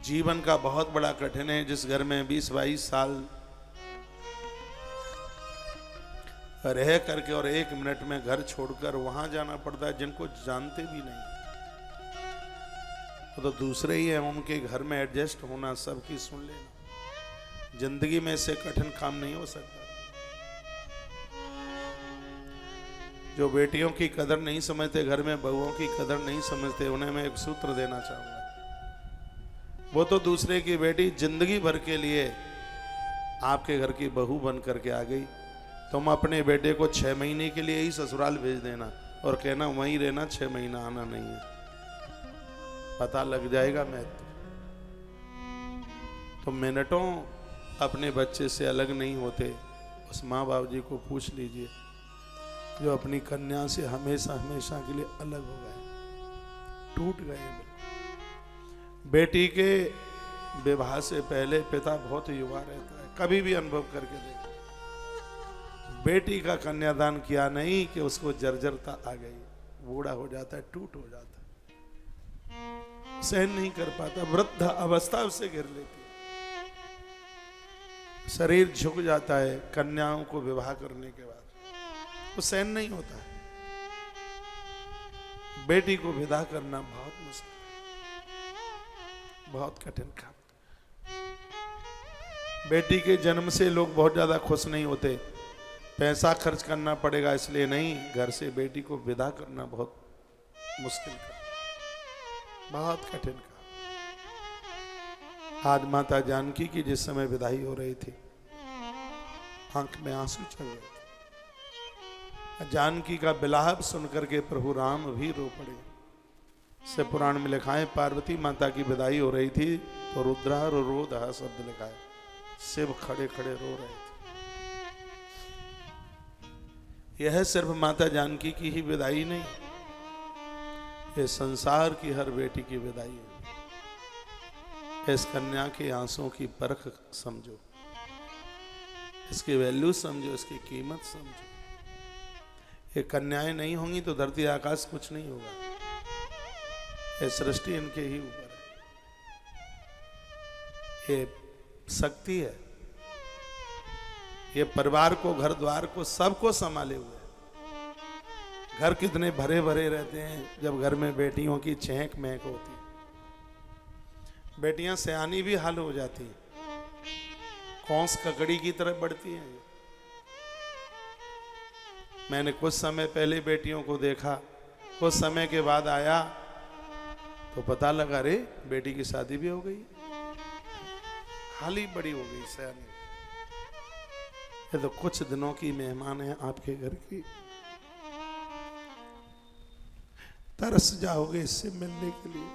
जीवन का बहुत बड़ा कठिन है। जिस घर में 20-22 साल रह करके और 1 मिनट में घर छोड़कर वहां जाना पड़ता है, जिनको जानते भी नहीं, तो दूसरे ही हैं, उनके घर में एडजस्ट होना, सबकी सुन लेना, जिंदगी में इससे कठिन काम नहीं हो सकता। जो बेटियों की कदर नहीं समझते, घर में बहुओं की कदर नहीं समझते, उन्हें मैं एक सूत्र देना चाहूंगा। वो तो दूसरे की बेटी जिंदगी भर के लिए आपके घर की बहू बन करके आ गई, तुम अपने बेटे को 6 महीने के लिए ही ससुराल भेज देना और कहना वहीं रहना, 6 महीना आना नहीं है, पता लग जाएगा। मैं तो मिनटों अपने बच्चे से अलग नहीं होते। उस माँ बाप जी को पूछ लीजिए जो अपनी कन्या से हमेशा हमेशा के लिए अलग हो गए, टूट गए। बेटी के विवाह से पहले पिता बहुत युवा रहता है, कभी भी अनुभव करके देखो। बेटी का कन्यादान किया नहीं कि उसको जर्जरता आ गई, बूढ़ा हो जाता है, टूट हो जाता है, सहन नहीं कर पाता, वृद्ध अवस्था उसे घेर लेती है, शरीर झुक जाता है। कन्याओं को विवाह करने के बाद वो सहन नहीं होता है। बेटी को विदा करना बहुत मुश्किल, बहुत कठिन काम। बेटी के जन्म से लोग बहुत ज्यादा खुश नहीं होते, पैसा खर्च करना पड़ेगा इसलिए नहीं, घर से बेटी को विदा करना बहुत मुश्किल काम, बहुत कठिन काम। आज माता जानकी की जिस समय विदाई हो रही थी, आंख में आंसू चल रहे थे। जानकी का विलाप सुनकर के प्रभु राम भी रो पड़े। से पुराण में लिखा है, पार्वती माता की विदाई हो रही थी तो रुद्रा रोदहा शब्द लिखा है, शिव खड़े खड़े रो रहे थे। यह सिर्फ माता जानकी की ही विदाई नहीं, ये संसार की हर बेटी की विदाई है। इस कन्या के आंसुओं की परख समझो, इसकी वैल्यू समझो, इसकी कीमत समझो। ये कन्याएं नहीं होंगी तो धरती आकाश कुछ नहीं होगा, ये सृष्टि इनके ही ऊपर है। ये शक्ति है, ये परिवार को, घर द्वार को, सबको संभाले हुए। घर कितने भरे भरे रहते हैं जब घर में बेटियों की चहक महक होती है। बेटियां सयानी भी हाल हो जाती है, कौंस ककड़ी की तरफ बढ़ती हैं। मैंने कुछ समय पहले बेटियों को देखा, कुछ समय के बाद आया तो पता लगा, रे बेटी की शादी भी हो गई, हाल ही बड़ी हो गई सयानी। ये तो कुछ दिनों की मेहमान है आपके घर की, तरस जाओगे इससे मिलने के लिए।